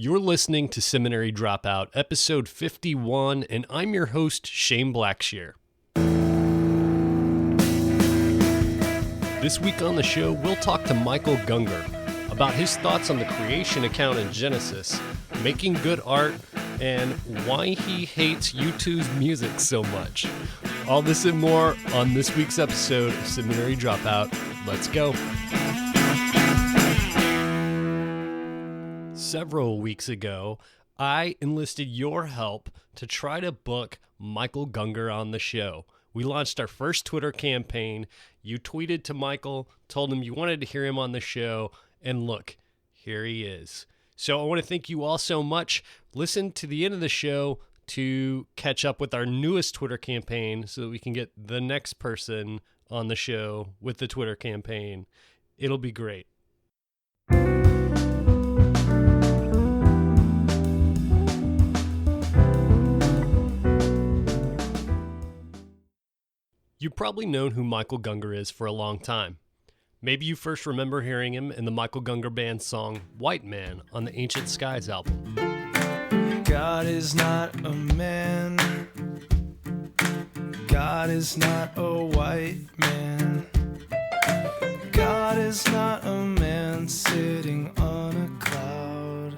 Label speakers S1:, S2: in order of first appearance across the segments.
S1: You're listening to Seminary Dropout, episode 51, and I'm your host, Shane Blackshear. This week on the show, we'll talk to Michael Gungor about his thoughts on the creation account in Genesis, making good art, and why he hates U2's music so much. All this and more on this week's episode of Seminary Dropout. Let's go. Several weeks ago, I enlisted your help to try to book Michael Gungor on the show. We launched our first Twitter campaign. You tweeted to Michael, told him you wanted to hear him on the show, and look, here he is. So I want to thank you all so much. Listen to the end of the show to catch up with our newest Twitter campaign so that we can get the next person on the show with the Twitter campaign. It'll be great. You've probably known who Michael Gungor is for a long time. Maybe you first remember hearing him in the Michael Gungor Band's song White Man on the Ancient Skies album.
S2: God is not a man. God is not a white man. God is not a man sitting on a cloud.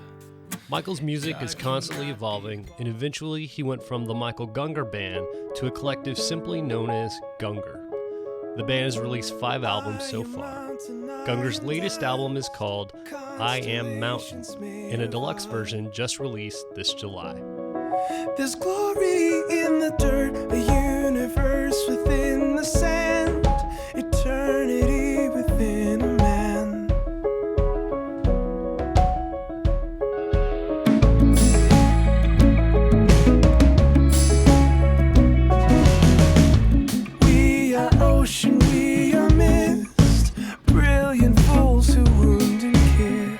S1: Michael's music is constantly evolving, and eventually he went from the Michael Gungor Band to a collective simply known as Gungor. The band has released 5 albums so far. Gungor's latest album is called I Am Mountain, and a deluxe version just released this July.
S2: There's glory in the dirt, a universe within the sand, eternity within a man. We are ocean, we are mist, brilliant fools who wound and kiss.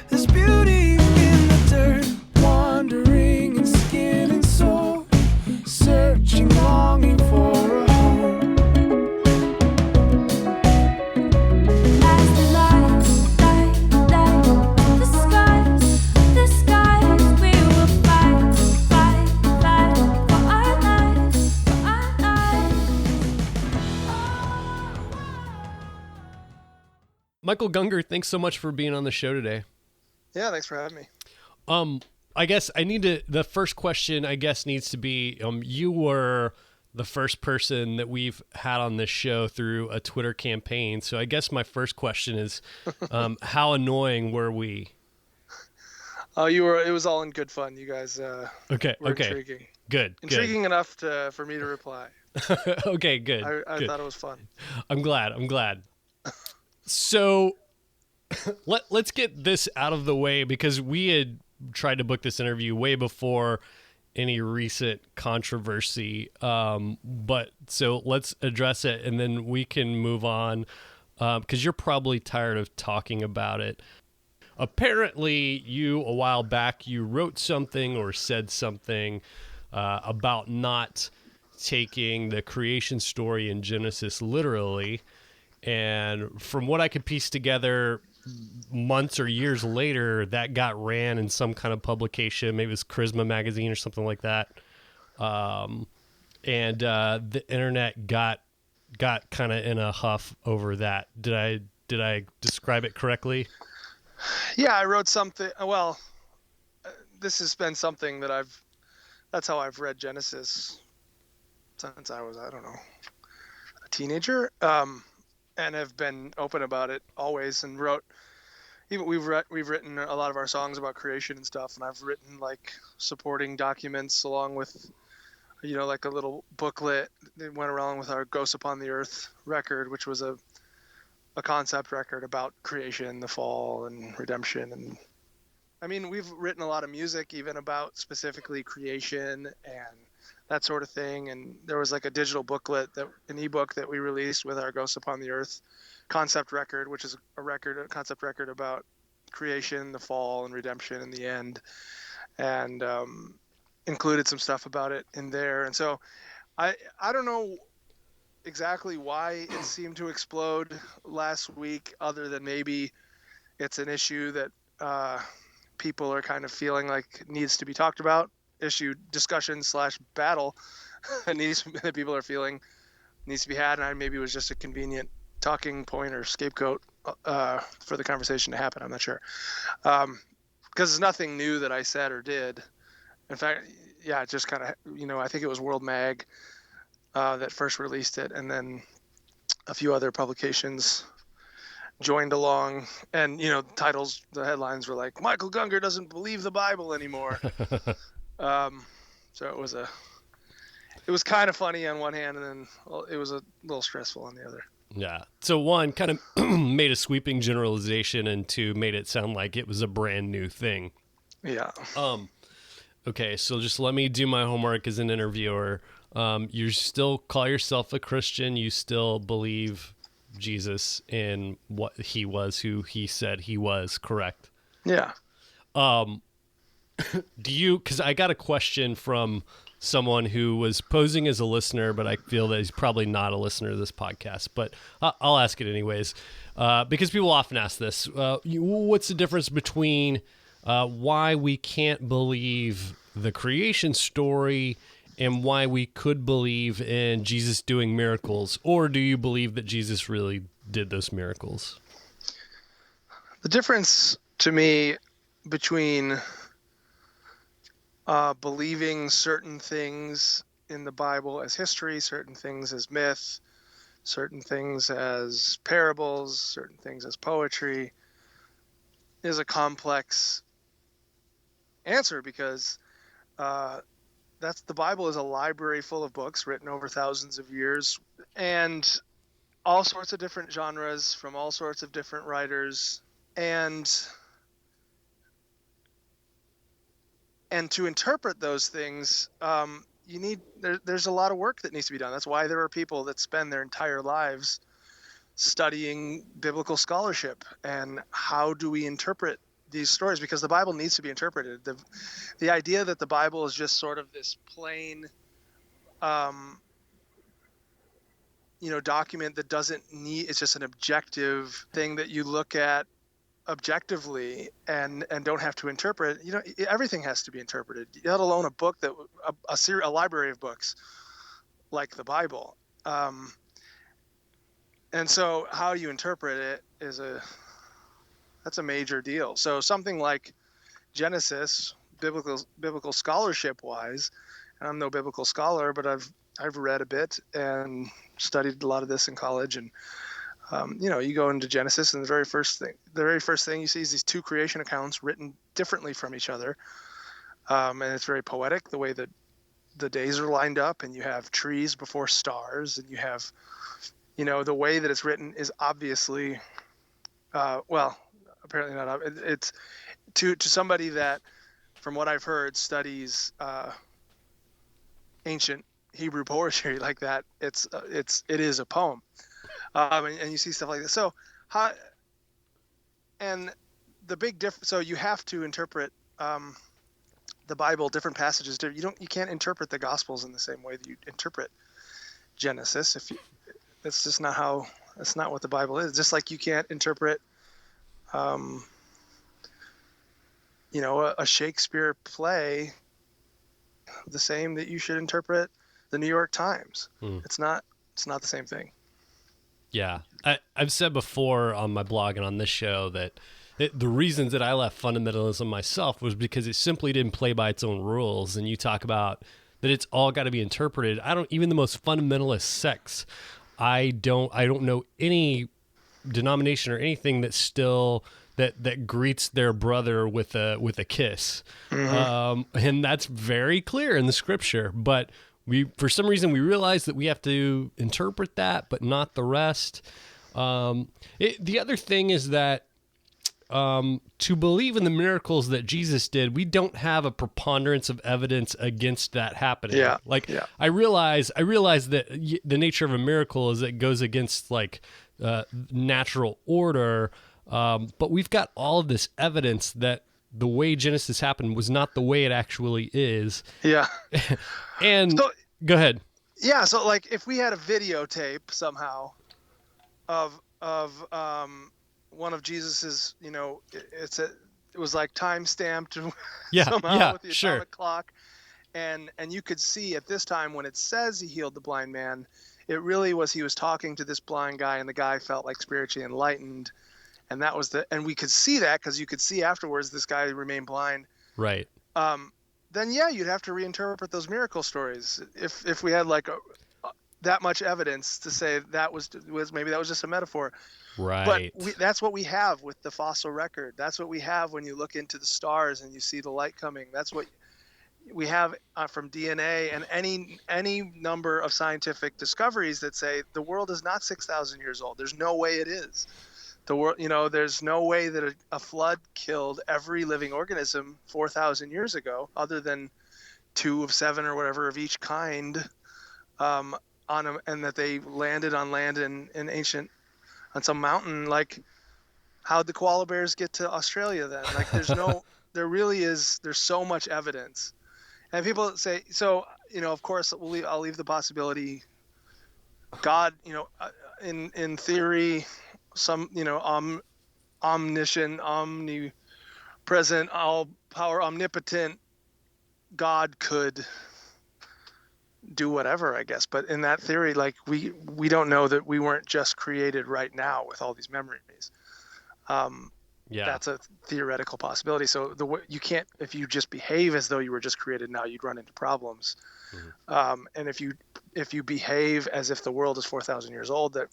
S2: There's beauty in the dirt, wandering in skin and soul, searching, longing for a home.
S3: As the light the skies, we will fight for our lives, for our lives.
S1: Michael Gungor, thanks so much for being on the show today.
S4: Yeah, thanks for having me.
S1: I guess the first question I guess needs to be, you were the first person that we've had on this show through a Twitter campaign. So I guess my first question is, how annoying were we?
S4: Oh, you were. It was all in good fun. You guys were
S1: Okay.
S4: intriguing.
S1: Good.
S4: Intriguing enough for me to reply.
S1: Okay, good.
S4: I
S1: good.
S4: thought it was fun.
S1: I'm glad. So let's get this out of the way, because we had tried to book this interview way before any recent controversy. But so let's address it and then we can move on, because you're probably tired of talking about it. Apparently, a while back, you wrote something or said something about not taking the creation story in Genesis literally. And from what I could piece together, months or years later, that got ran in some kind of publication. Maybe it was Charisma magazine or something like that. And the internet got kind of in a huff over that. Did I describe it correctly?
S4: Yeah, I wrote something. Well, this has been something that that's how I've read Genesis since I was, I don't know, a teenager. And have been open about it always, and we've written a lot of our songs about creation and stuff, and I've written like supporting documents along with, like a little booklet that went around with our Ghosts Upon the Earth record, which was a concept record about creation, the fall, and redemption. And I mean, we've written a lot of music even about specifically creation and that sort of thing. And there was like a digital booklet, an ebook that we released with our Ghosts Upon the Earth concept record, which is a concept record about creation, the fall, and redemption in the end, and included some stuff about it in there. And so I don't know exactly why it seemed to explode last week, other than maybe it's an issue that people are kind of feeling like needs to be talked about, issue discussion / battle that people are feeling needs to be had, and maybe it was just a convenient talking point or scapegoat for the conversation to happen. I'm not sure, because it's nothing new that I said or did. In fact, yeah, it just kind of, I think it was World Mag that first released it, and then a few other publications joined along, and the headlines were like, Michael Gungor doesn't believe the Bible anymore. So it was kind of funny on one hand, and then it was a little stressful on the other.
S1: Yeah. So one, kind of made a sweeping generalization, and two, made it sound like it was a brand new thing.
S4: Yeah.
S1: Okay, so just let me do my homework as an interviewer. You still call yourself a Christian. You still believe Jesus in what he was, who he said he was, correct?
S4: Yeah.
S1: Because I got a question from someone who was posing as a listener, but I feel that he's probably not a listener to this podcast, but I'll ask it anyways, because people often ask this. What's the difference between why we can't believe the creation story and why we could believe in Jesus doing miracles? Or do you believe that Jesus really did those miracles?
S4: The difference to me between believing certain things in the Bible as history, certain things as myth, certain things as parables, certain things as poetry, is a complex answer, because the Bible is a library full of books written over thousands of years, and all sorts of different genres from all sorts of different writers, and to interpret those things, there's a lot of work that needs to be done. That's why there are people that spend their entire lives studying biblical scholarship and how do we interpret these stories, because the Bible needs to be interpreted. The idea that the Bible is just sort of this plain document that doesn't need, it's just an objective thing that you look at objectively and don't have to interpret. Everything has to be interpreted, let alone a book that a library of books like the Bible. And so how you interpret it that's a major deal. So something like Genesis, biblical scholarship wise, and I'm no biblical scholar, but I've read a bit and studied a lot of this in college, and you go into Genesis, and the very first thing you see is these two creation accounts written differently from each other, and it's very poetic the way that the days are lined up, and you have trees before stars, and you have the way that it's written is obviously apparently not. It's to somebody that, from what I've heard, studies ancient Hebrew poetry like that. It is a poem, and you see stuff like this. So the big difference. So you have to interpret the Bible, different passages. You can't interpret the Gospels in the same way that you interpret Genesis. That's just not how. That's not what the Bible is. Just like you can't interpret a Shakespeare play the same that you should interpret the New York Times. It's not the same thing.
S1: Yeah. I've said before on my blog and on this show that the reasons that I left fundamentalism myself was because it simply didn't play by its own rules. And you talk about that it's all got to be interpreted. Even the most fundamentalist sects, I don't know any denomination or anything that still that greets their brother with a kiss. Mm-hmm. And that's very clear in the scripture, but for some reason we realize that we have to interpret that, but not the rest. The other thing is that to believe in the miracles that Jesus did, we don't have a preponderance of evidence against that happening.
S4: Yeah.
S1: I realize that the nature of a miracle is it goes against natural order. But we've got all of this evidence that the way Genesis happened was not the way it actually is.
S4: Yeah.
S1: And go ahead.
S4: Yeah. So if we had a videotape somehow of one of Jesus's, it was like time stamped
S1: Yeah,
S4: somehow
S1: yeah,
S4: with the
S1: sure.
S4: atomic clock. And you could see at this time when it says he healed the blind man, it really was he was talking to this blind guy, and the guy felt like spiritually enlightened. And that was and we could see that because you could see afterwards this guy remained blind.
S1: Right.
S4: Then yeah, you'd have to reinterpret those miracle stories if we had like that much evidence to say that was maybe that was just a metaphor.
S1: Right.
S4: But that's what we have with the fossil record. That's what we have when you look into the stars and you see the light coming. That's what we have from DNA and any number of scientific discoveries that say the world is not 6,000 years old. There's no way it is. The world, there's no way that a flood killed every living organism 4,000 years ago, other than 2 of 7 or whatever of each kind, and that they landed on land in ancient on some mountain. Like, how'd the koala bears get to Australia then? Like, there's so much evidence. And people say, so, of course, I'll leave the possibility. God, in theory, some, omniscient, omnipresent, all power, omnipotent God could do whatever, I guess. But in that theory, like we don't know that we weren't just created right now with all these memories.
S1: Yeah.
S4: That's a theoretical possibility. So you can't, if you just behave as though you were just created now, you'd run into problems. Mm-hmm. And if you behave as if the world is 4,000 years old, that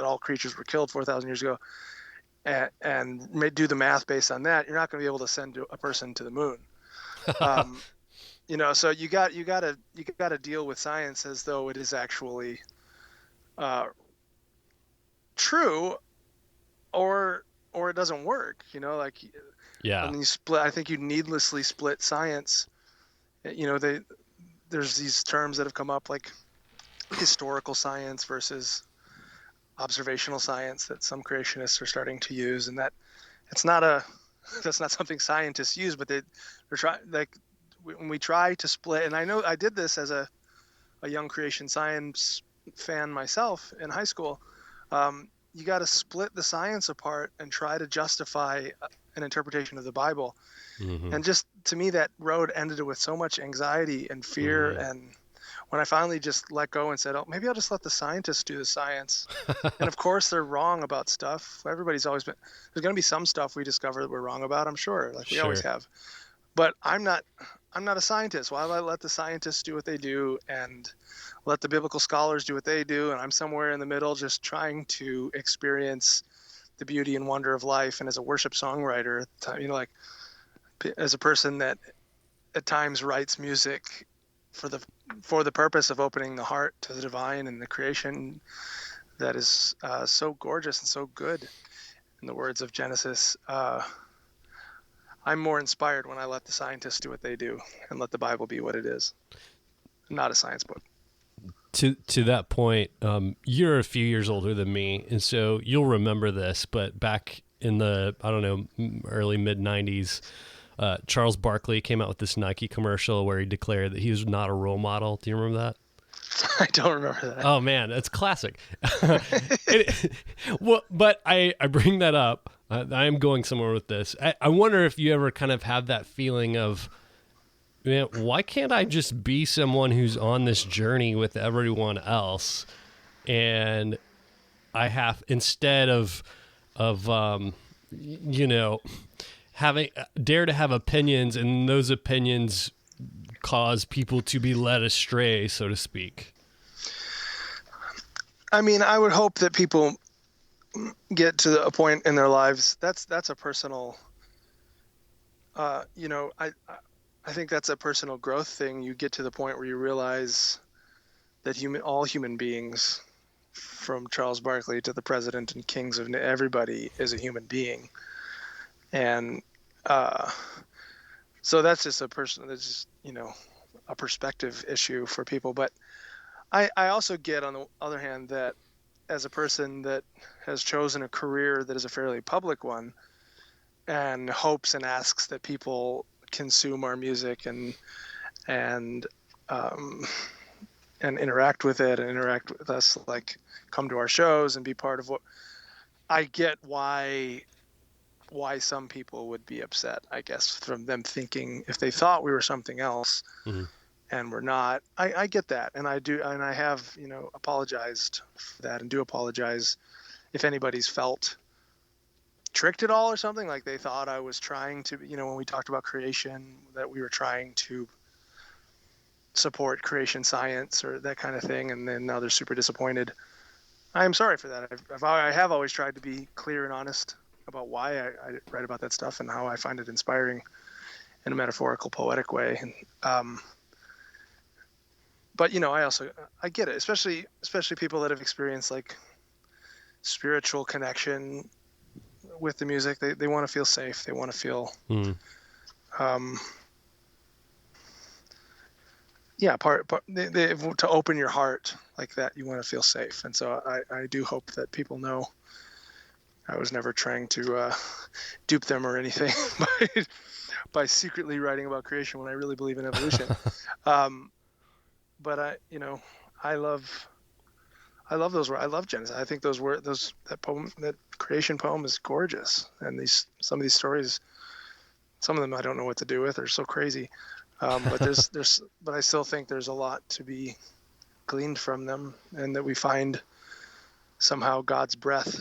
S4: all creatures were killed 4,000 years ago, and do the math based on that, you're not going to be able to send a person to the moon. So you got to deal with science as though it is actually true, or it doesn't work.
S1: Yeah.
S4: And you split. I think you needlessly split science. There's these terms that have come up like historical science versus observational science that some creationists are starting to use, and that's not something scientists use, but they're trying, like, when we try to split, and I know I did this as a young creation science fan myself in high school. You got to split the science apart and try to justify an interpretation of the Bible. Mm-hmm. And just, to me, that road ended with so much anxiety and fear. Mm-hmm. And when I finally just let go and said, oh, maybe I'll just let the scientists do the science. And of course they're wrong about stuff. Everybody's always been, there's going to be some stuff we discover that we're wrong about, I'm sure, like we always have. But I'm not a scientist. Why do I let the scientists do what they do and let the biblical scholars do what they do? And I'm somewhere in the middle just trying to experience the beauty and wonder of life. And as a worship songwriter, like as a person that at times writes music for the purpose of opening the heart to the divine and the creation that is so gorgeous and so good, in the words of Genesis, I'm more inspired when I let the scientists do what they do and let the Bible be what it is, not a science book.
S1: To that point, you're a few years older than me, and so you'll remember this, but back in the, early mid-90s, Charles Barkley came out with this Nike commercial where he declared that he was not a role model. Do you remember that?
S4: I don't remember that.
S1: Oh, man, that's classic. But I bring that up. I am going somewhere with this. I wonder if you ever kind of have that feeling of, man, why can't I just be someone who's on this journey with everyone else? And I have, instead of having dare to have opinions, and those opinions cause people to be led astray, so to speak.
S4: I mean, I would hope that people get to a point in their lives. That's a personal, I think that's a personal growth thing. You get to the point where you realize that all human beings, from Charles Barkley to the president and kings of everybody, is a human being. And so that's just a perspective issue for people. But I also get, on the other hand, that as a person that has chosen a career that is a fairly public one and hopes and asks that people consume our music and interact with it and interact with us, like come to our shows and be part of what, I get why why some people would be upset, I guess, from them thinking if they thought we were something else
S1: Mhm.
S4: and we're not. I get that, and I do, and I have, apologized for that, and do apologize if anybody's felt tricked at all or something, like they thought I was trying to, when we talked about creation, that we were trying to support creation science or that kind of thing, and then now they're super disappointed. I'm sorry for that. I have always tried to be clear and honest about why I write about that stuff and how I find it inspiring in a metaphorical, poetic way. And, but I get it, especially people that have experienced like spiritual connection with the music. They want to feel safe. They want to feel, to open your heart like that. You want to feel safe. And so I do hope that people know I was never trying to dupe them or anything by secretly writing about creation when I really believe in evolution. But I love those words. I love Genesis. I think that creation poem is gorgeous. And some of these stories, some of them I don't know what to do with. They're so crazy. But but I still think there's a lot to be gleaned from them, and that we find somehow God's breath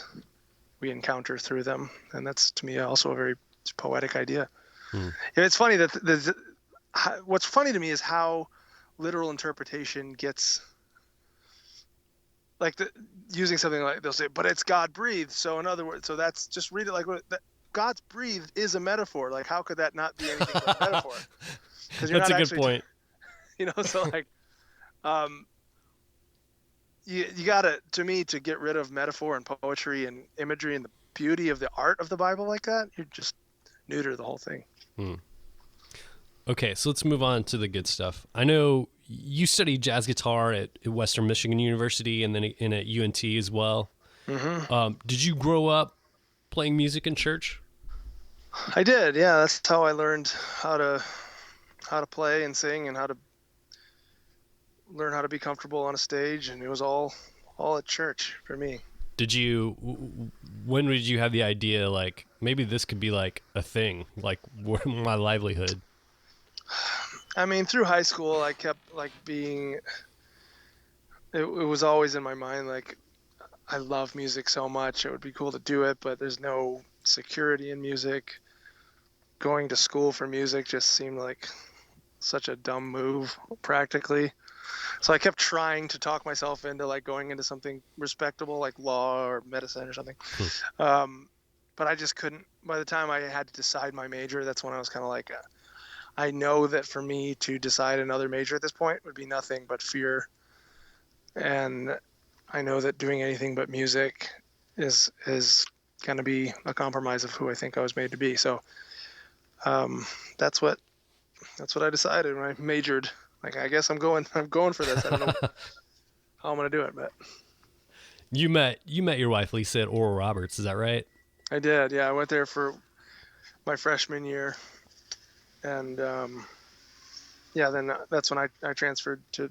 S4: we encounter through them. And that's, to me, also a very poetic idea. And it's funny that what's funny to me is how literal interpretation gets, like, using something like, they'll say, but it's God breathed. So in other words, so that's, just read it like, God's breathed is a metaphor. Like, how could that not be anything but a metaphor?
S1: That's a good point.
S4: So like, you gotta, to me, to get rid of metaphor and poetry and imagery and the beauty of the art of the Bible like that, you just neuter the whole thing.
S1: Okay, so let's move on to the good stuff. I know you studied jazz guitar at Western Michigan University and then at UNT as well. Did you grow up playing music in church?
S4: I did, yeah. That's how I learned how to play and sing, and how to learn how to be comfortable on a stage, and it was all at church for me.
S1: When did you have the idea, like, maybe this could be like a thing, like my livelihood?
S4: I mean, through high school, I kept like it was always in my mind, like, I love music so much, it would be cool to do it, but there's no security in music. Going to school for music just seemed like such a dumb move, practically. So I kept trying to talk myself into like going into something respectable, like law or medicine or something. But I just couldn't. By the time I had to decide my major, that's when I was kind of like, I know that for me to decide another major at this point would be nothing but fear. And I know that doing anything but music is going to be a compromise of who I think I was made to be. So that's what I decided when I majored. Like, I guess I'm going for this. I don't know how I'm going to do it, but
S1: You met your wife Lisa at Oral Roberts, is that right?
S4: I did. Yeah, I went there for my freshman year, and then that's when I transferred to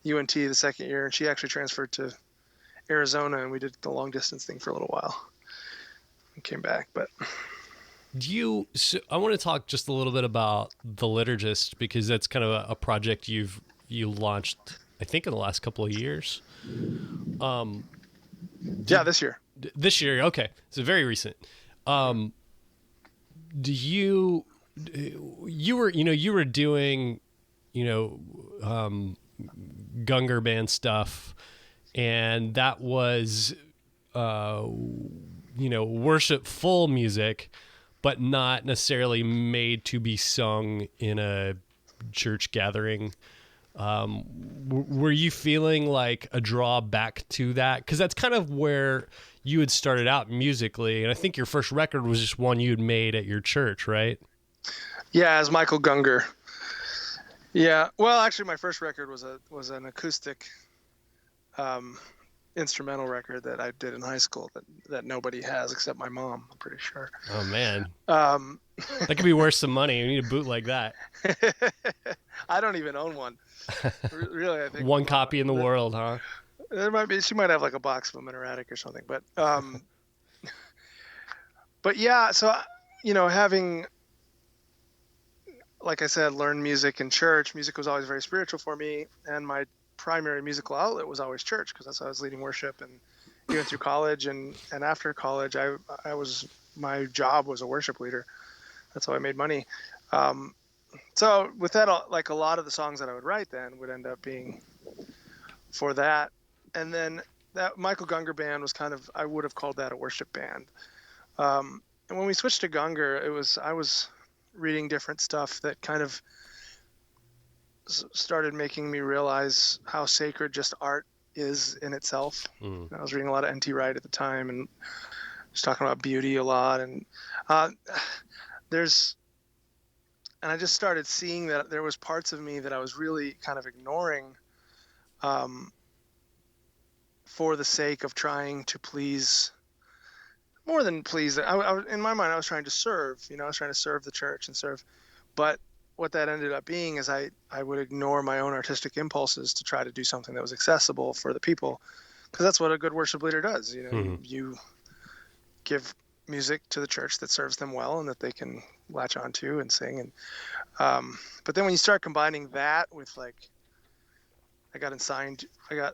S4: UNT the second year, and she actually transferred to Arizona, and we did the long distance thing for a little while and came back. But
S1: I want to talk just a little bit about The Liturgist, because that's kind of a project you launched, I think, in the last couple of years.
S4: This year.
S1: This year, okay, so very recent. Do you were doing Gungor band stuff, and that was worshipful music, but not necessarily made to be sung in a church gathering. Were you feeling like a draw back to that? Because that's kind of where you had started out musically, and I think your first record was just one you had made at your church, right?
S4: Yeah, as Michael Gungor. Yeah, well, actually, my first record was an acoustic instrumental record that I did in high school that nobody has except my mom, I'm pretty sure.
S1: Oh man, that could be worth some money. You need a bootleg that.
S4: I don't even own one. Really, I think
S1: one copy in the world, huh?
S4: There might be. She might have like a box of them in her attic or something. But but yeah, so having, like I said, learned music in church. Music was always very spiritual for me, and my primary musical outlet was always church because that's how I was leading worship. And even through college and after college, I was my job was a worship leader. That's how I made money. Um, so with that, like a lot of the songs that I would write then would end up being for that. And then that Michael Gungor band was kind of, I would have called that a worship band. And when we switched to Gungor, I was reading different stuff that kind of started making me realize how sacred just art is in itself. I was reading a lot of N.T. Wright at the time and was talking about beauty a lot. And and I just started seeing that there was parts of me that I was really kind of ignoring for the sake of trying to please, more than please. In my mind, I was trying to serve. I was trying to serve the church and serve. But what that ended up being is I would ignore my own artistic impulses to try to do something that was accessible for the people, because that's what a good worship leader does. You give music to the church that serves them well and that they can latch onto and sing. And but then when you start combining that with, like, I got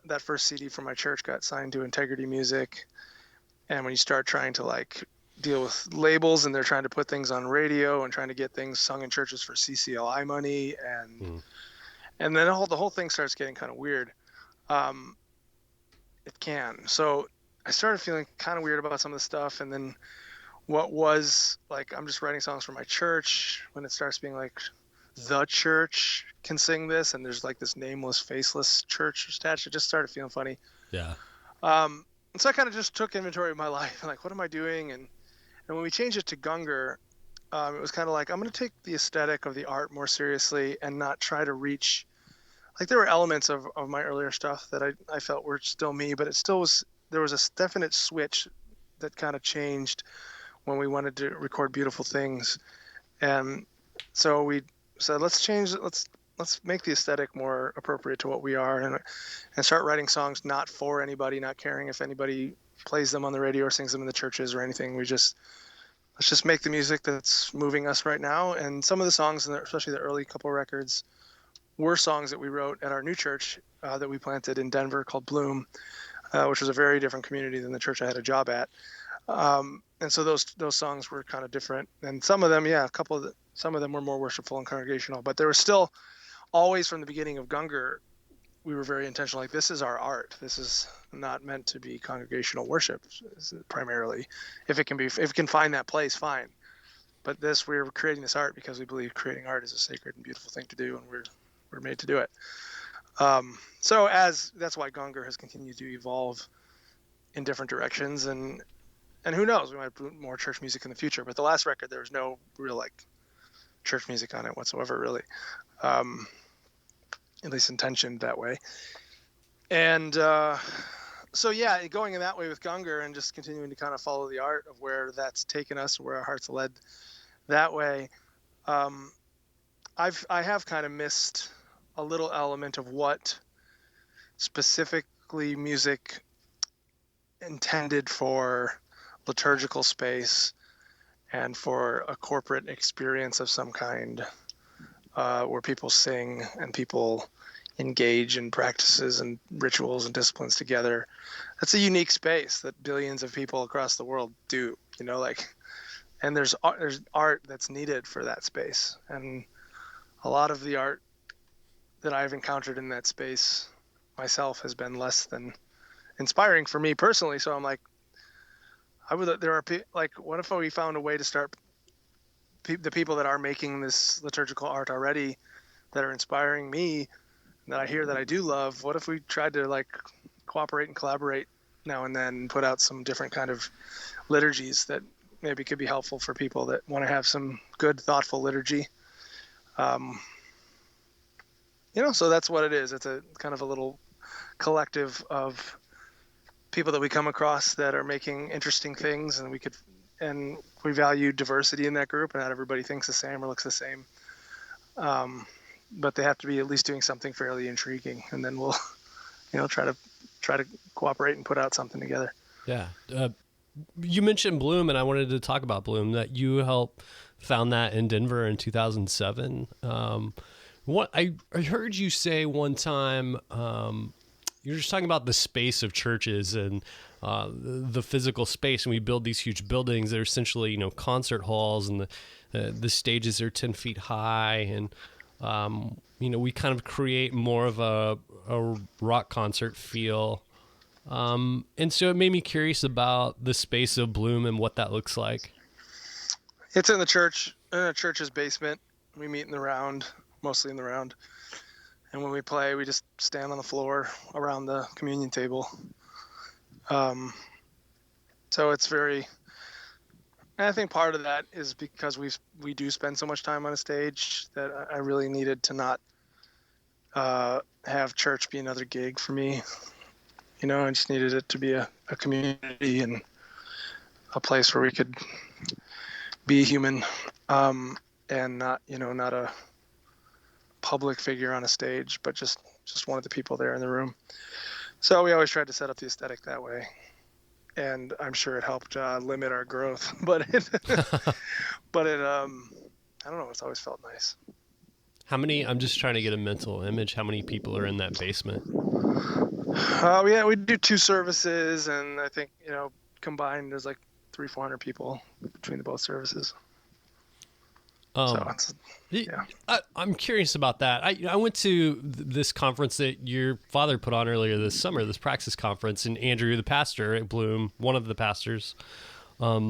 S4: that first CD from my church got signed to Integrity Music, and when you start trying to like deal with labels and they're trying to put things on radio and trying to get things sung in churches for CCLI money, and then the whole thing starts getting kind of weird. It can. So I started feeling kind of weird about some of the stuff, and then what was like, I'm just writing songs for my church, when it starts being like the church can sing this and there's like this nameless, faceless church attached, it just started feeling funny.
S1: Yeah.
S4: And so I kind of just took inventory of my life and like, what am I doing? And when we changed it to Gungor, it was kind of like, I'm going to take the aesthetic of the art more seriously and not try to reach, like, there were elements of my earlier stuff that I felt were still me, but it still was, there was a definite switch that kind of changed when we wanted to record beautiful things. And so we said, let's change it. Let's make the aesthetic more appropriate to what we are, and start writing songs not for anybody, not caring if anybody plays them on the radio or sings them in the churches or anything. Let's just make the music that's moving us right now. And some of the songs, especially the early couple records, were songs that we wrote at our new church that we planted in Denver called Bloom, which was a very different community than the church I had a job at. And so those songs were kind of different. And some of them, some of them were more worshipful and congregational, but there was still always, from the beginning of Gungor, we were very intentional. Like, this is our art. This is not meant to be congregational worship primarily. If it can find that place, fine. But we're creating this art because we believe creating art is a sacred and beautiful thing to do, and we're made to do it. So that's why Gungor has continued to evolve in different directions, and who knows, we might put more church music in the future. But the last record, there was no real like church music on it whatsoever, really. At least intentioned that way. And so yeah, going in that way with Gungor and just continuing to kind of follow the art of where that's taken us, where our hearts led that way. I have kind of missed a little element of what specifically music intended for liturgical space and for a corporate experience of some kind, where people sing and people engage in practices and rituals and disciplines together. That's a unique space that billions of people across the world do, and there's art that's needed for that space. And a lot of the art that I've encountered in that space myself has been less than inspiring for me personally. So I'm like, what if we found a way to start the people that are making this liturgical art already, that are inspiring me, that I hear that I do love, what if we tried to like cooperate and collaborate now and then, put out some different kind of liturgies that maybe could be helpful for people that want to have some good, thoughtful liturgy. So that's what it is. It's a kind of a little collective of people that we come across that are making interesting things, and we value diversity in that group, and not everybody thinks the same or looks the same. But they have to be at least doing something fairly intriguing, and then we'll, try to cooperate and put out something together.
S1: Yeah. you mentioned Bloom, and I wanted to talk about Bloom. That you helped found that in Denver in 2007. What I heard you say one time, you're just talking about the space of churches and the physical space, and we build these huge buildings that are essentially, concert halls, and the stages are 10 feet high, and we kind of create more of a rock concert feel. And so it made me curious about the space of Bloom and what that looks like.
S4: It's in the church, in a church's basement. We meet in the round, mostly in the round. And when we play, we just stand on the floor around the communion table. So it's very, and I think part of that is because we do spend so much time on a stage that I really needed to not have church be another gig for me. I just needed it to be a community and a place where we could be human, and not a public figure on a stage, but just one of the people there in the room. So we always tried to set up the aesthetic that way, and I'm sure it helped limit our growth. But it, I don't know. It's always felt nice.
S1: How many? I'm just trying to get a mental image. How many people are in that basement?
S4: We do 2 services, and I think combined there's like 300-400 people between the both services.
S1: I'm curious about that. I went to this conference that your father put on earlier this summer, this Praxis conference, and Andrew, the pastor at Bloom, one of the pastors,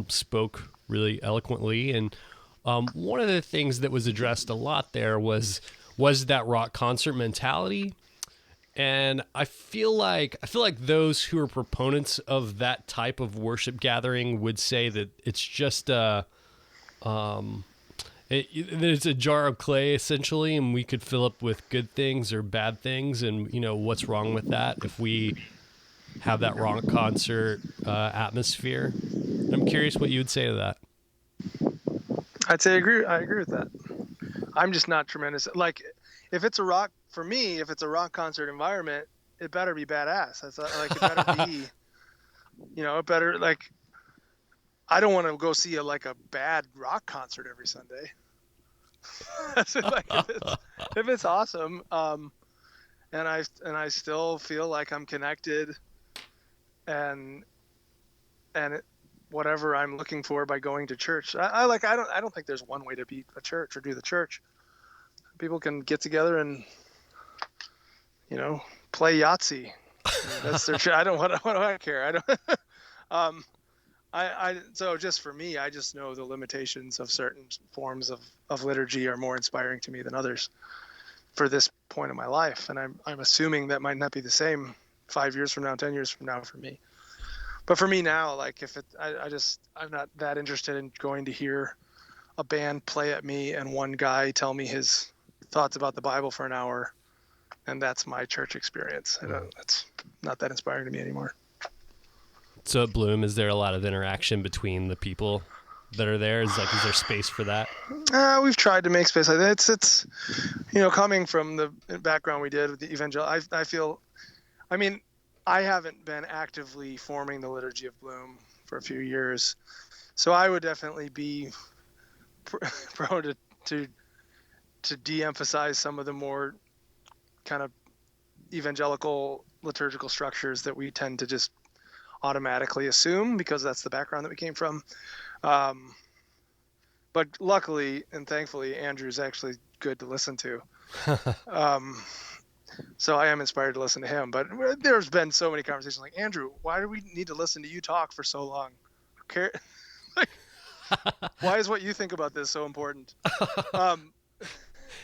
S1: spoke really eloquently. And one of the things that was addressed a lot there was that rock concert mentality. And I feel like those who are proponents of that type of worship gathering would say that it's just it's a jar of clay essentially, and we could fill up with good things or bad things, and what's wrong with that if we have that rock concert atmosphere. I'm curious what you would say to that.
S4: I'd say I agree with that. I'm just not tremendous. Like, if it's a rock concert environment, it better be badass. It better be, it better, like, I don't want to go see a bad rock concert every Sunday. So, if it's awesome, and I still feel like I'm connected, and whatever I'm looking for by going to church, I don't think there's one way to be a church or do the church. People can get together and play Yahtzee. That's their. What do I care? I don't. So just for me, I just know the limitations of certain forms of liturgy are more inspiring to me than others for this point of my life, and I'm assuming that might not be the same 5 years from now, 10 years from now for me. But for me now, like, I'm not that interested in going to hear a band play at me and one guy tell me his thoughts about the Bible for an hour, and that's my church experience. That's not that inspiring to me anymore.
S1: So at Bloom, is there a lot of interaction between the people that are there? Is there space for that?
S4: We've tried to make space. It's coming from the background we did with the evangelical, I feel, I haven't been actively forming the liturgy of Bloom for a few years, so I would definitely be prone to de-emphasize some of the more kind of evangelical liturgical structures that we tend to just automatically assume because that's the background that we came from. But luckily and thankfully, Andrew's actually good to listen to. So I am inspired to listen to him. But there's been so many conversations like, Andrew, why do we need to listen to you talk for so long? Why is what you think about this so important?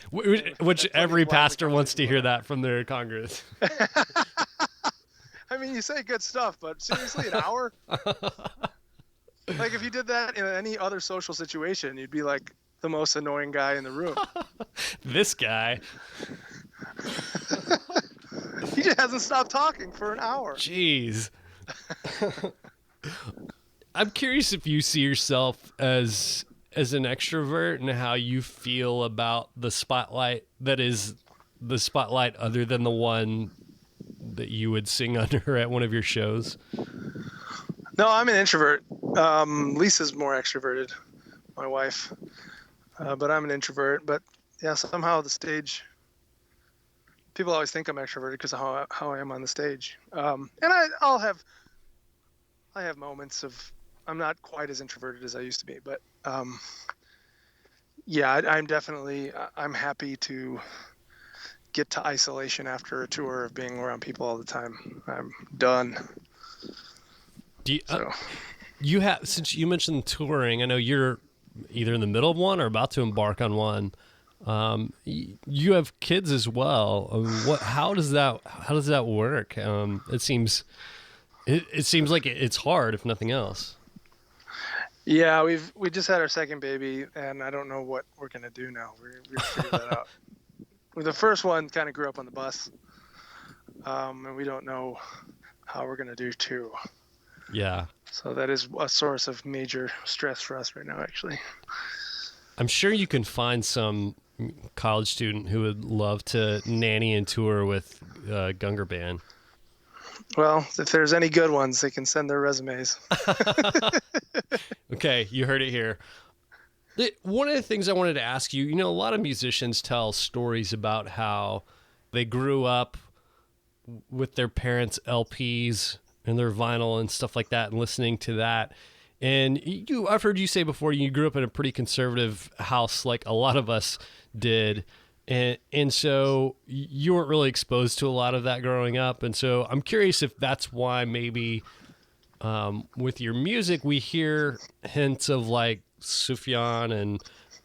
S1: Which every pastor wants to hear that from their Congress.
S4: You say good stuff, but seriously, an hour? Like, if you did that in any other social situation, you'd be like the most annoying guy in the room.
S1: This guy.
S4: He just hasn't stopped talking for an hour.
S1: Jeez. I'm curious if you see yourself as an extrovert and how you feel about the spotlight that is the spotlight other than the one that you would sing under at one of your shows.
S4: No, I'm an introvert. Lisa's more extroverted, my wife, but I'm an introvert. But yeah, somehow the stage. People always think I'm extroverted because of how I am on the stage. And I have moments of I'm not quite as introverted as I used to be, but yeah, I'm happy to get to isolation after a tour of being around people all the time. I'm done.
S1: Do you,
S4: So
S1: since you mentioned touring, I know you're either in the middle of one or about to embark on one. You have kids as well. How does that work? It seems like it's hard, if nothing else.
S4: yeah, we just had our second baby, and I don't know what we're gonna do now. We're figuring that out. The first one kind of grew up on the bus, and we don't know how we're gonna do two.
S1: Yeah.
S4: So that is a source of major stress for us right now, actually.
S1: I'm sure you can find some college student who would love to nanny and tour with Gungor Band.
S4: Well, if there's any good ones, they can send their resumes.
S1: Okay, you heard it here. One of the things I wanted to ask you, a lot of musicians tell stories about how they grew up with their parents' LPs and their vinyl and stuff like that and listening to that. And I've heard you say before, you grew up in a pretty conservative house like a lot of us did. And so you weren't really exposed to a lot of that growing up. And so I'm curious if that's why maybe with your music, we hear hints of like Sufjan and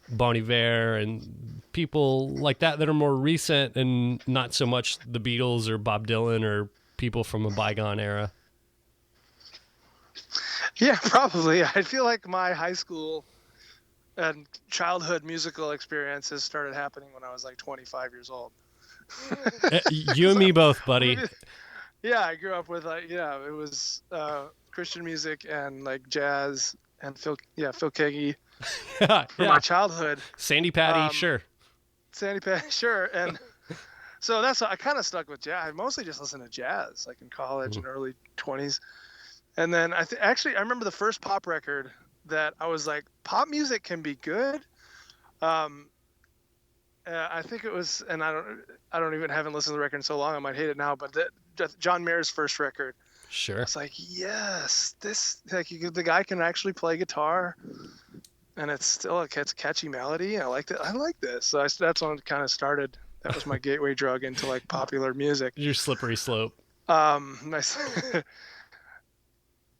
S1: Bon Iver and people like that are more recent and not so much the Beatles or Bob Dylan or people from a bygone era.
S4: Yeah, probably. I feel like my high school and childhood musical experiences started happening when I was like 25 years old.
S1: You and me both, buddy.
S4: Yeah, I grew up with it was Christian music and like jazz and Phil Keaggy for my childhood.
S1: Sandy Patty, sure.
S4: Sandy Patty, sure. And so I kind of stuck with jazz. I mostly just listened to jazz like in college and early 20s. And then I remember the first pop record that I was like, pop music can be good. I think it was, and haven't listened to the record in so long, I might hate it now, but John Mayer's first record.
S1: Sure.
S4: It's like, yes, the guy can actually play guitar, and it's a catchy melody. I like this. So that's when it kind of started. That was my gateway drug into like popular music.
S1: Your slippery slope.
S4: Nice.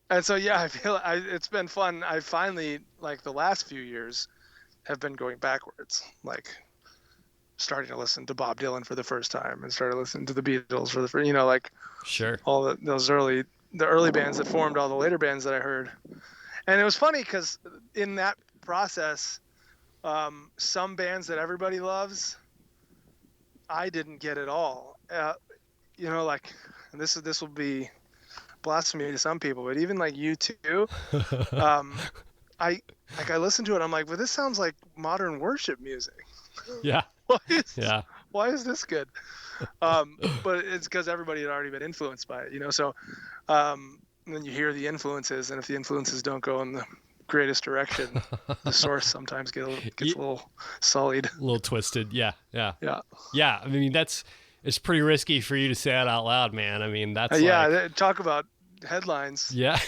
S4: And so, yeah, I feel it's been fun. I finally, like the last few years, have been going backwards, like starting to listen to Bob Dylan for the first time and started listening to the Beatles for the first, like
S1: sure,
S4: all the early bands that formed all the later bands that I heard. And it was funny because in that process, some bands that everybody loves, I didn't get at all. Like, and this will be blasphemy to some people, but even like U2, I listened to it. I'm like, well, this sounds like modern worship music.
S1: Yeah.
S4: Why is this good? But it's because everybody had already been influenced by it, So then you hear the influences, and if the influences don't go in the greatest direction, the source sometimes gets a little sullied,
S1: a little twisted. Yeah.
S4: Yeah.
S1: I mean, it's pretty risky for you to say it out loud, man. I mean, that's
S4: talk about headlines.
S1: Yeah.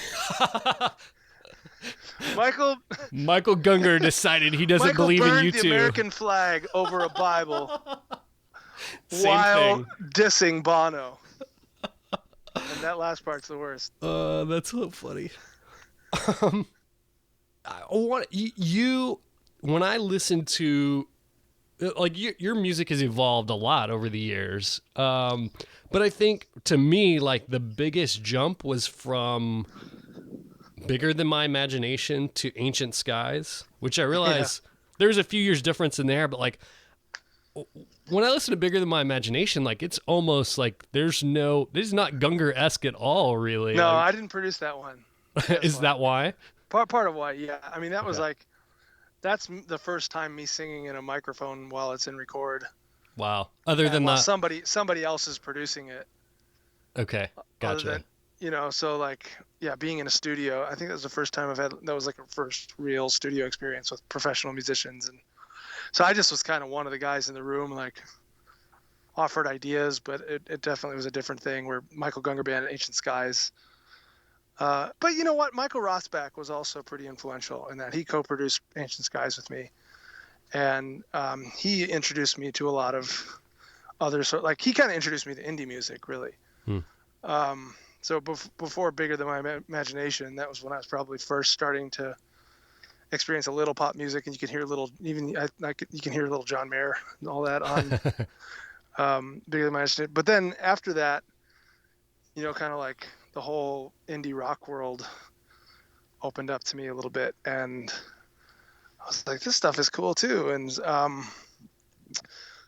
S4: Michael
S1: Gungor decided he doesn't believe in you
S4: the
S1: two.
S4: American flag over a Bible
S1: while
S4: dissing Bono. And that last part's the worst.
S1: That's so funny. When I listen to, like, your music has evolved a lot over the years. But I think to me, like, the biggest jump was from Bigger Than My Imagination to Ancient Skies, which I realize there's a few years difference in there, but like when I listen to Bigger Than My Imagination, like it's almost like this is not Gungor-esque at all, really.
S4: No,
S1: like,
S4: I didn't produce that one.
S1: Is that why?
S4: Part of why, yeah. I mean, that was like, that's the first time me singing in a microphone while it's in record.
S1: Wow. Other than that,
S4: somebody else is producing it.
S1: Okay, gotcha.
S4: so like, yeah, being in a studio, I think that was the first time that was like a first real studio experience with professional musicians. And so I just was kind of one of the guys in the room, like offered ideas, but it definitely was a different thing where Michael Gungor band, Ancient Skies. But you know what? Michael Rothbach was also pretty influential in that he co-produced Ancient Skies with me. And he introduced me to a lot of other, like he kind of introduced me to indie music, really. So before Bigger Than My Imagination, that was when I was probably first starting to experience a little pop music, and you can hear you can hear a little John Mayer and all that on Bigger Than My Imagination. But then after that, kind of like the whole indie rock world opened up to me a little bit, and I was like, this stuff is cool too. And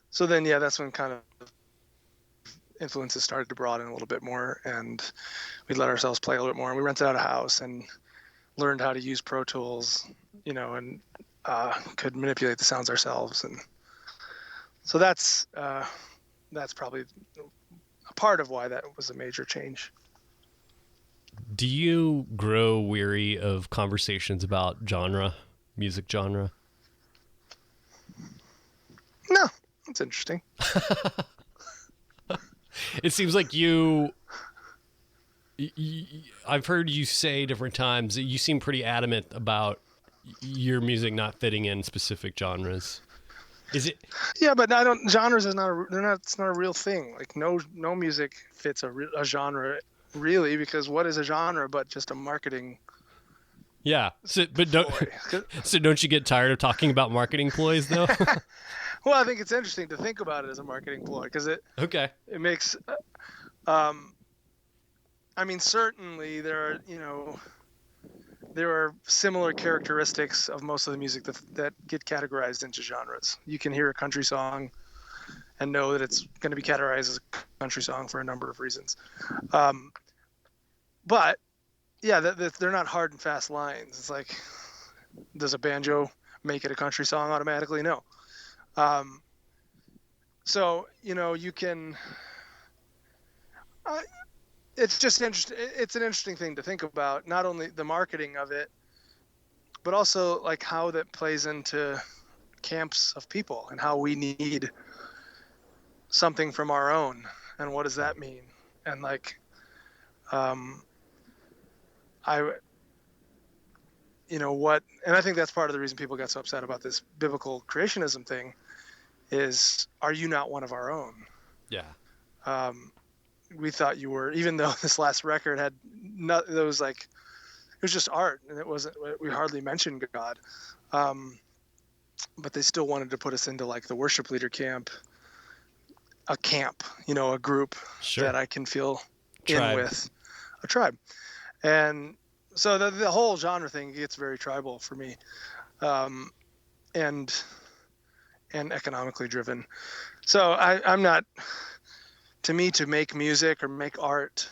S4: so then, yeah, that's when kind of influences started to broaden a little bit more, and we let ourselves play a little bit more, and we rented out a house and learned how to use Pro Tools, and could manipulate the sounds ourselves. And so that's probably a part of why that was a major change.
S1: Do you grow weary of conversations about music genre?
S4: No, that's interesting.
S1: It seems like I've heard you say different times that you seem pretty adamant about your music not fitting in specific genres. Is it?
S4: Yeah, but genres is it's not a real thing. Like no music fits a genre really, because what is a genre but just a marketing?
S1: Yeah. So don't you get tired of talking about marketing ploys though?
S4: Well, I think it's interesting to think about it as a marketing ploy because it makes. I mean, certainly there are similar characteristics of most of the music that get categorized into genres. You can hear a country song and know that it's going to be categorized as a country song for a number of reasons. But yeah, they're not hard and fast lines. It's like, does a banjo make it a country song automatically? No. So, you can, it's just interesting. It's an interesting thing to think about, not only the marketing of it, but also like how that plays into camps of people and how we need something from our own. And what does that mean? And like, and I think that's part of the reason people got so upset about this biblical creationism thing is, are you not one of our own?
S1: Yeah.
S4: We thought you were, even though this last record had it was just art and we hardly mentioned God. But they still wanted to put us into like the worship leader camp, a group that I can feel in with, a tribe. And so the whole genre thing gets very tribal for me, and economically driven. So I'm not, to me, to make music or make art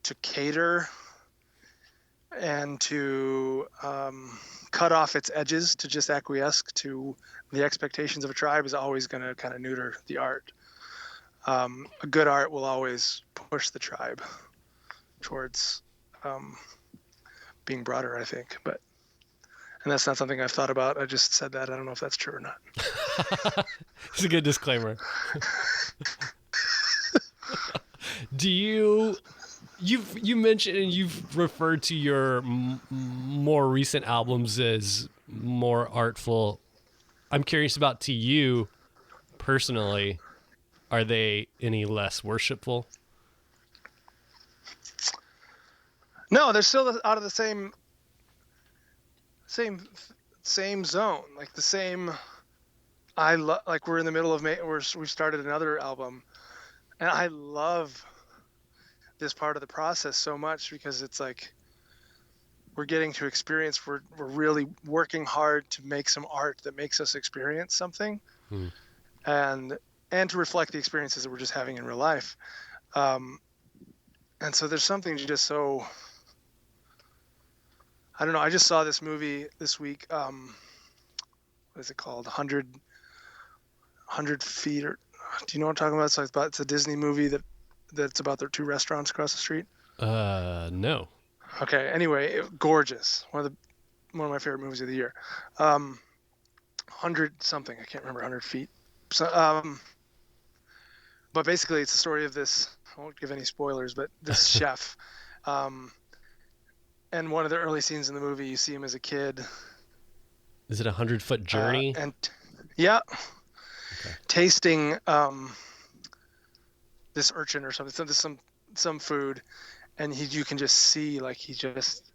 S4: to cater and to cut off its edges to just acquiesce to the expectations of a tribe is always going to kind of neuter the art. A good art will always push the tribe towards being broader, I think. And that's not something I've thought about. I just said that. I don't know if that's true or not.
S1: It's a good disclaimer. Do you mentioned and you've referred to your more recent albums as more artful. I'm curious about, to you personally, are they any less worshipful?
S4: No, they're still out of the same zone, like the same. Like we're in the middle of we've started another album, and I love this part of the process so much because it's like we're getting to experience. We're really working hard to make some art that makes us experience something, and to reflect the experiences that we're just having in real life. And so there's something just so. I don't know. I just saw this movie this week. What is it called? 100 Feet. Or do you know what I'm talking about? It's a Disney movie that's about their two restaurants across the street.
S1: No.
S4: Okay. Anyway, gorgeous. One of my favorite movies of the year. 100 something. I can't remember. 100 feet. So, but basically, it's the story of this. I won't give any spoilers, but this chef. And one of the early scenes in the movie, you see him as a kid.
S1: Is it 100-foot journey?
S4: And yeah, tasting this urchin or something, some food, and you can just see like he just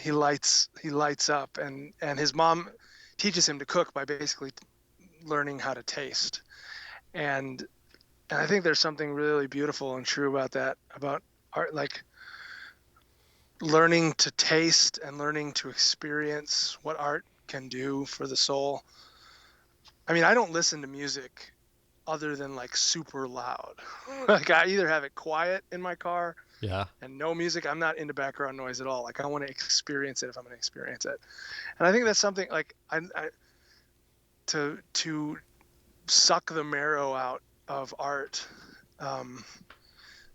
S4: he lights up, and his mom teaches him to cook by basically learning how to taste, and I think there's something really beautiful and true about that, about art, like learning to taste and learning to experience what art can do for the soul. I mean, I don't listen to music other than like super loud. Like I either have it quiet in my car
S1: Yeah.
S4: and no music. I'm not into background noise at all. Like I want to experience it if I'm going to experience it. And I think that's something like to suck the marrow out of art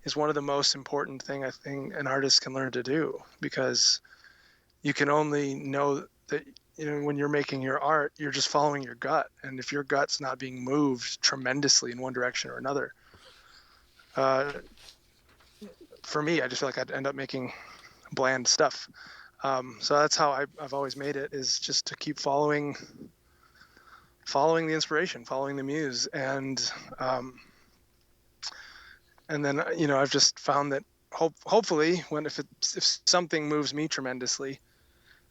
S4: is one of the most important thing I think an artist can learn to do, because you can only know that, you know, when you're making your art, you're just following your gut. And if your gut's not being moved tremendously in one direction or another, for me, I just feel like I'd end up making bland stuff. So that's how I've always made it, is just to keep following the inspiration, following the muse. And then, you know, I've just found that hopefully if something moves me tremendously,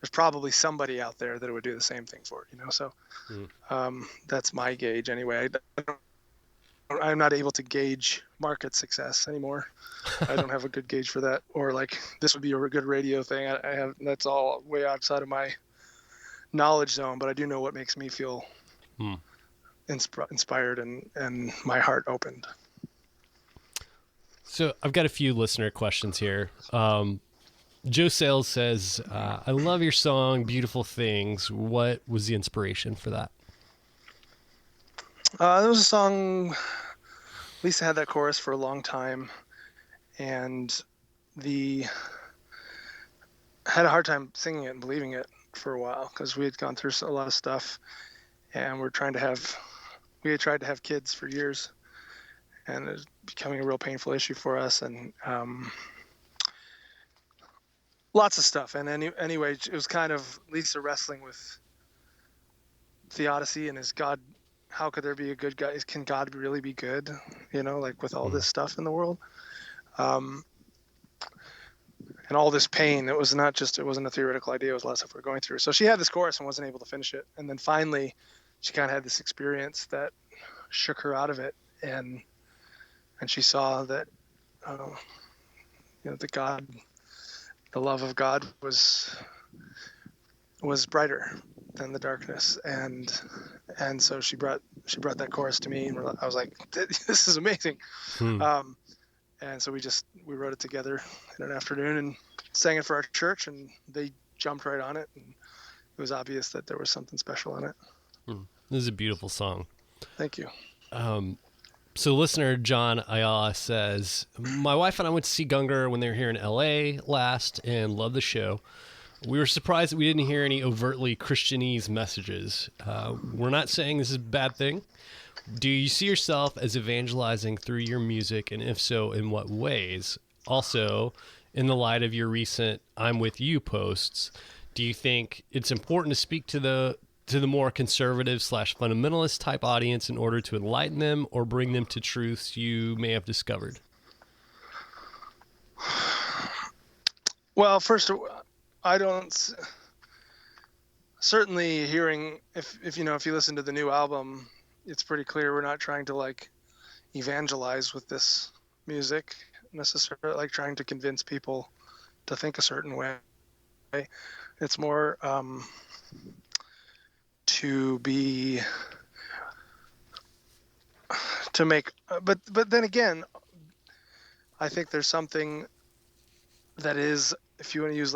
S4: there's probably somebody out there that would do the same thing for it, you know? So that's my gauge anyway. I'm not able to gauge market success anymore. I don't have a good gauge for that, or like this would be a good radio thing. I have, that's all way outside of my knowledge zone, but I do know what makes me feel inspired and my heart opened.
S1: So I've got a few listener questions here. Joe Sales says, I love your song, Beautiful Things. What was the inspiration for that?
S4: There was a song, Lisa had that chorus for a long time, and had a hard time singing it and believing it for a while, because we had gone through a lot of stuff, and we had tried to have kids for years, and it was becoming a real painful issue for us, and lots of stuff. And anyway, it was kind of Lisa wrestling with theodicy, and is God, how could there be a good God? Can God really be good? You know, like with all this stuff in the world, and all this pain. It wasn't a theoretical idea. It was a lot of stuff we were going through. So she had this chorus and wasn't able to finish it. And then finally, she kind of had this experience that shook her out of it, and she saw that, you know, the love of God was brighter than the darkness, and so she brought that chorus to me, and I was like, this is amazing. And so we wrote it together in an afternoon and sang it for our church, and they jumped right on it, and it was obvious that there was something special in it.
S1: This is a beautiful song.
S4: Thank you.
S1: So listener John Ayala says, my wife and I went to see Gungor when they were here in LA last and loved the show. We were surprised that we didn't hear any overtly Christianese messages. We're not saying this is a bad thing. Do you see yourself as evangelizing through your music, and if so, in what ways? Also, in the light of your recent I'm With You posts, do you think it's important to speak to the more conservative / fundamentalist type audience in order to enlighten them or bring them to truths you may have discovered?
S4: Well, first, I don't, certainly hearing, if you listen to the new album, it's pretty clear we're not trying to like evangelize with this music necessarily, like trying to convince people to think a certain way. It's more but then again, I think there's something that is, if you want to use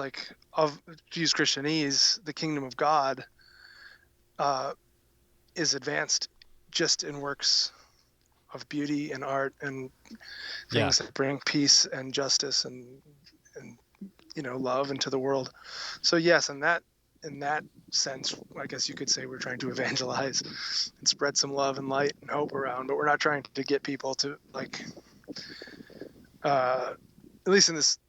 S4: use Christianese, the kingdom of God is advanced just in works beauty and art and things that bring peace and justice and love into the world. So yes, in that sense, I guess you could say we're trying to evangelize and spread some love and light and hope around, but we're not trying to get people to at least in this,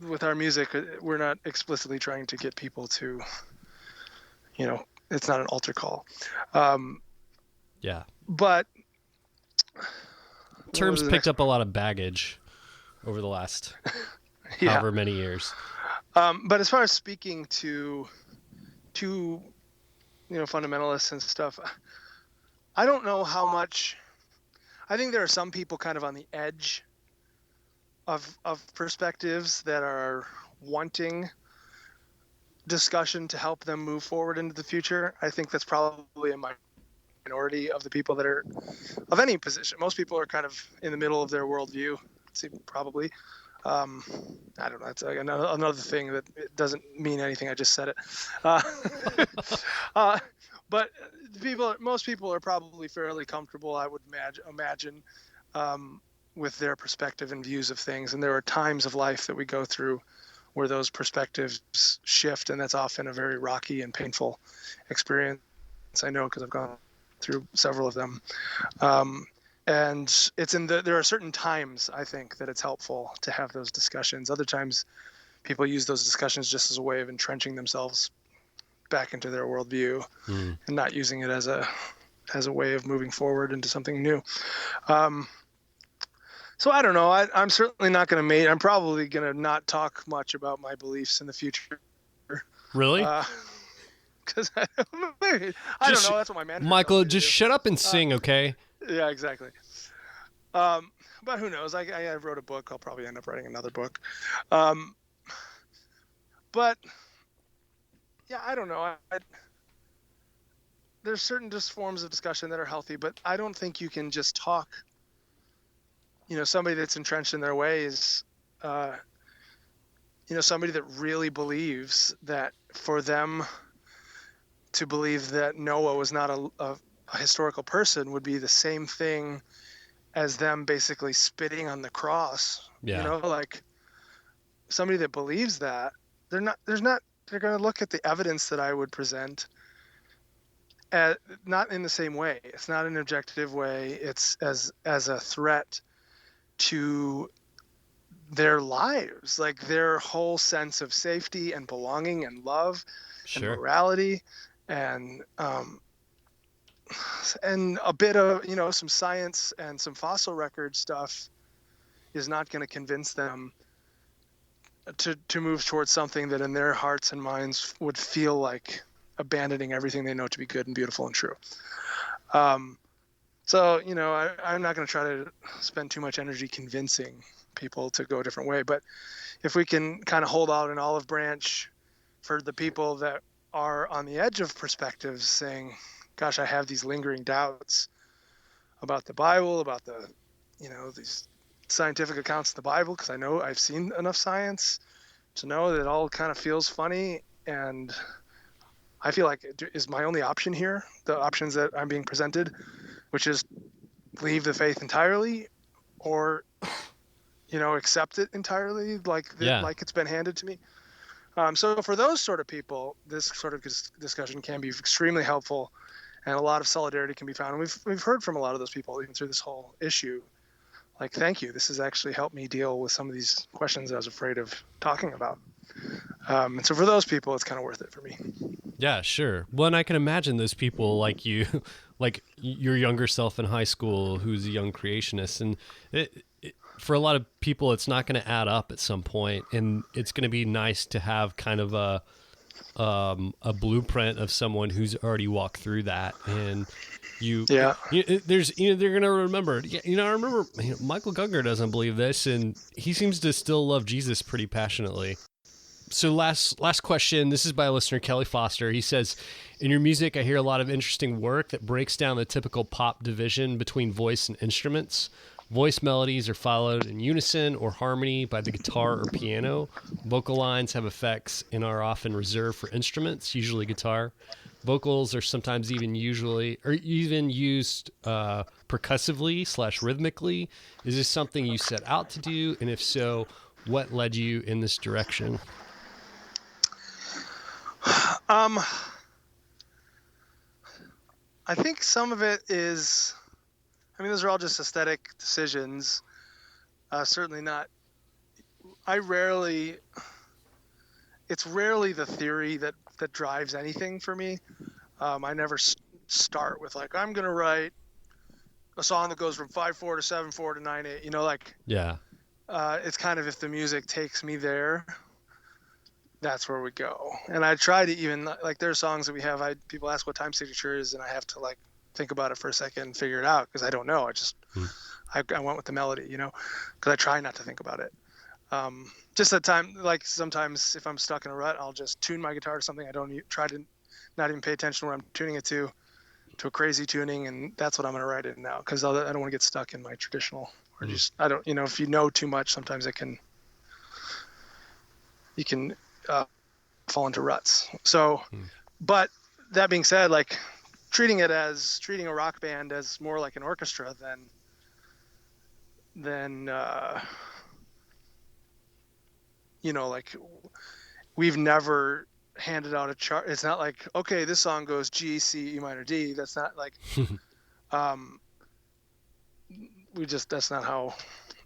S4: with our music, we're not explicitly trying to get people to, it's not an altar call. But
S1: terms picked up a lot of baggage over the last however many years.
S4: But as far as speaking to fundamentalists and stuff, I don't know how much. I think there are some people kind of on the edge of perspectives that are wanting discussion to help them move forward into the future. I think that's probably a minority of the people that are of any position. Most people are kind of in the middle of their worldview, probably. I don't know. It's like another thing that it doesn't mean anything. I just said it. But most people are probably fairly comfortable, I would imagine, with their perspective and views of things. And there are times of life that we go through where those perspectives shift, and that's often a very rocky and painful experience. I know because I've gone through several of them. And there are certain times, I think, that it's helpful to have those discussions. Other times people use those discussions just as a way of entrenching themselves back into their worldview and not using it as a way of moving forward into something new. So I don't know. I'm certainly not going to I'm probably going to not talk much about my beliefs in the future.
S1: Really?
S4: Because I don't know. That's what my manager
S1: Michael,
S4: told me to
S1: just
S4: do.
S1: shut up and sing, okay?
S4: Yeah, exactly. But who knows? I wrote a book. I'll probably end up writing another book. But yeah, I don't know. There's certain just forms of discussion that are healthy, but I don't think you can just talk. Somebody that's entrenched in their ways, somebody that really believes that for them to believe that Noah was not a historical person would be the same thing as them basically spitting on the cross. Like somebody that believes that they're going to look at the evidence that I would present not in the same way. It's not an objective way. It's as a threat to their lives, like their whole sense of safety and belonging and love and morality and a bit of some science and some fossil record stuff is not going to convince them to move towards something that in their hearts and minds would feel like abandoning everything they know to be good and beautiful and true. So, I'm not going to try to spend too much energy convincing people to go a different way. But if we can kind of hold out an olive branch for the people that are on the edge of perspectives saying, gosh, I have these lingering doubts about the Bible, about these scientific accounts of the Bible, because I know I've seen enough science to know that it all kind of feels funny. And I feel like is my only option here, the options that I'm being presented, which is leave the faith entirely or, accept it entirely like it's been handed to me. So for those sort of people, this sort of discussion can be extremely helpful and a lot of solidarity can be found. And we've heard from a lot of those people even through this whole issue. Like, thank you. This has actually helped me deal with some of these questions I was afraid of talking about. And so for those people, it's kind of worth it for me.
S1: Yeah, sure. Well, and I can imagine those people like you, like your younger self in high school who's a young creationist. And for a lot of people, it's not going to add up at some point. And it's going to be nice to have kind of a blueprint of someone who's already walked through that. And they're going to remember, I remember Michael Gungor doesn't believe this and he seems to still love Jesus pretty passionately. So last question, this is by a listener, Kelly Foster. He says, in your music, I hear a lot of interesting work that breaks down the typical pop division between voice and instruments. Voice melodies are followed in unison or harmony by the guitar or piano. Vocal lines have effects and are often reserved for instruments, usually guitar. vocals are sometimes even used percussively / rhythmically. Is this something you set out to do? And if so, what led you in this direction?
S4: I think some of it is, I mean, those are all just aesthetic decisions. Certainly not. It's rarely the theory that drives anything for me. I never start with like, I'm going to write a song that goes from 5/4 to 7/4 to 9/8, you know, like,
S1: Yeah.
S4: it's kind of, if the music takes me there, that's where we go. And I try to even, like, there are songs that we have, people ask what time signature is, and I have to like think about it for a second and figure it out, because I don't know. I went with the melody, you know, because I try not to think about it. Just at time, like sometimes if I'm stuck in a rut, I'll just tune my guitar to something. I don't try to not even pay attention to what I'm tuning it to a crazy tuning, and that's what I'm going to write it now, because I don't want to get stuck in my traditional, or just, I don't, you know, if you know too much, sometimes you can fall into ruts. So, but that being said, like, treating a rock band as more like an orchestra than you know, like, we've never handed out a chart. It's not like, okay, this song goes G, C, E minor, D. That's not like,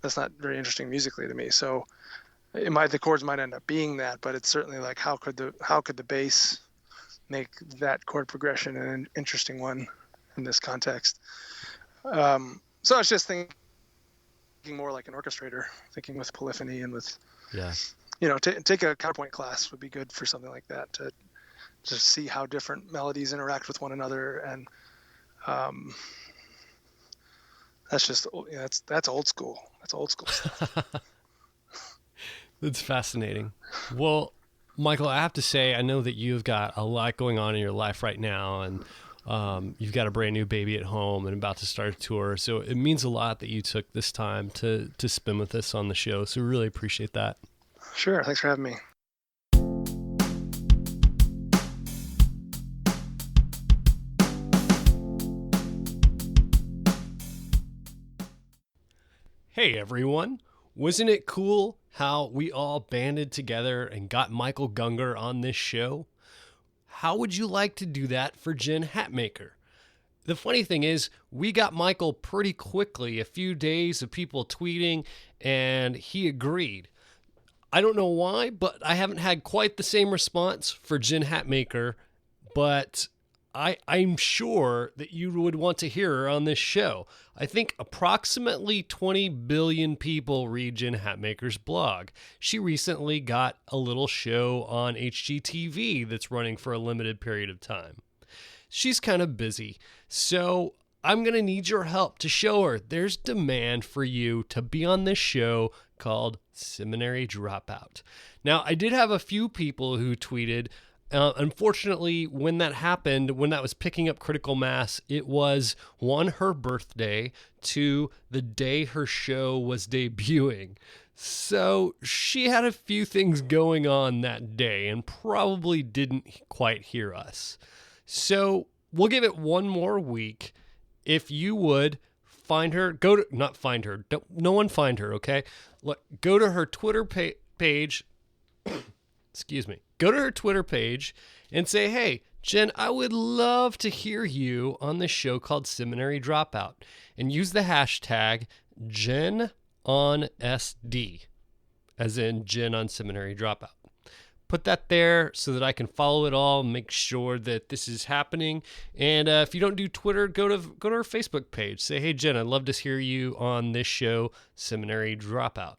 S4: that's not very interesting musically to me. So the chords might end up being that, but it's certainly like, how could the bass make that chord progression an interesting one in this context? So I was just thinking more like an orchestrator, thinking with polyphony and with, you know, take a counterpoint class would be good for something like that, to see how different melodies interact with one another. And that's just, you know, that's old school. That's old school stuff.
S1: That's fascinating. Well, Michael, I have to say, I know that you've got a lot going on in your life right now, and you've got a brand new baby at home and about to start a tour. So it means a lot that you took this time to spend with us on the show. So we really appreciate that.
S4: Sure. Thanks for having me.
S1: Hey, everyone. Wasn't it cool how we all banded together and got Michael Gungor on this show? How would you like to do that for Jen Hatmaker? The funny thing is, we got Michael pretty quickly, a few days of people tweeting, and he agreed. I don't know why, but I haven't had quite the same response for Jen Hatmaker, but I'm sure that you would want to hear her on this show. I think approximately 20 billion people read Jen Hatmaker's blog. She recently got a little show on HGTV that's running for a limited period of time. She's kind of busy, so I'm going to need your help to show her there's demand for you to be on this show called Seminary Dropout. Now, I did have a few people who tweeted. Unfortunately, when that happened, when that was picking up critical mass, it was 1, her birthday, 2, the day her show was debuting. So she had a few things going on that day and probably didn't quite hear us. So we'll give it one more week. If you would find her, not find her, no one find her, okay? Look, go to her Twitter page. Excuse me. Go to her Twitter page and say, hey, Jen, I would love to hear you on this show called Seminary Dropout, and use the hashtag JenOnSD, as in Jen on Seminary Dropout. Put that there so that I can follow it all, make sure that this is happening. And if you don't do Twitter, go to her Facebook page. Say, hey, Jen, I'd love to hear you on this show, Seminary Dropout.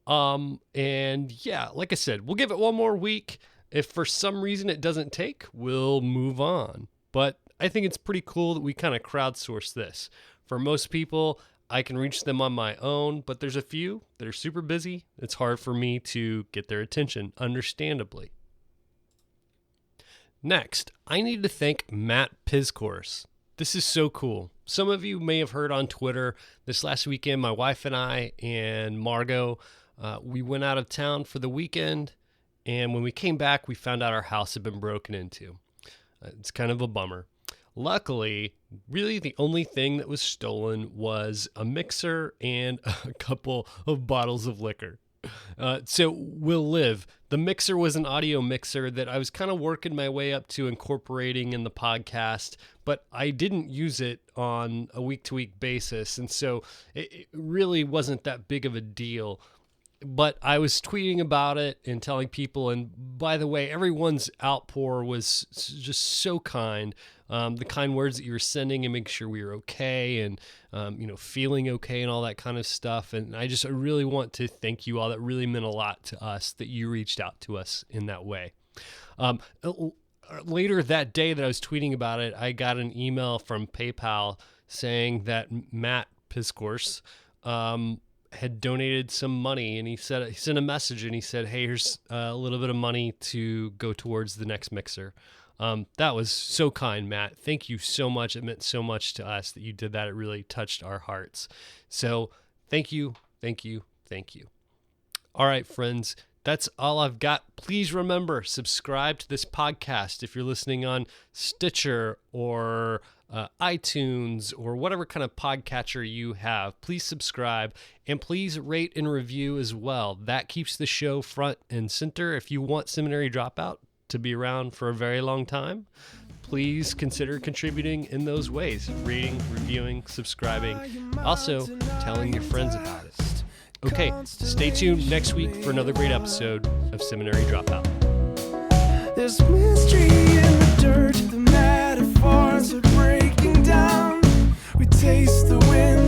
S1: And yeah, like I said, we'll give it one more week. If for some reason it doesn't take, we'll move on. But I think it's pretty cool that we kind of crowdsource this. For most people, I can reach them on my own, but there's a few that are super busy. It's hard for me to get their attention, understandably. Next, I need to thank Matt Pizcourse. This is so cool. Some of you may have heard on Twitter, this last weekend, my wife and I and Margot, we went out of town for the weekend, and when we came back, we found out our house had been broken into. It's kind of a bummer. Luckily, really the only thing that was stolen was a mixer and a couple of bottles of liquor. So we'll live. The mixer was an audio mixer that I was kind of working my way up to incorporating in the podcast, but I didn't use it on a week-to-week basis, and so it really wasn't that big of a deal. But I was tweeting about it and telling people, and by the way, everyone's outpour was just so kind. The kind words that you were sending and making sure we were okay and, feeling okay and all that kind of stuff. And I really want to thank you all. That really meant a lot to us that you reached out to us in that way. Later that day that I was tweeting about it, I got an email from PayPal saying that Matt Piscourse, had donated some money, and he sent a message and he said, hey, here's a little bit of money to go towards the next mixer. That was so kind, Matt. Thank you so much. It meant so much to us that you did that. It really touched our hearts. So thank you. All right, friends, that's all I've got. Please remember, subscribe to this podcast if you're listening on Stitcher or iTunes or whatever kind of podcatcher you have. Please subscribe and please rate and review as well. That keeps the show front and center. If you want Seminary Dropout to be around for a very long time, please consider contributing in those ways: rating, reviewing, subscribing, also telling your friends about it. Okay, stay tuned next week for another great episode of Seminary Dropout.
S2: There's mystery in the dirt, the metaphors are breaking down. We taste the wind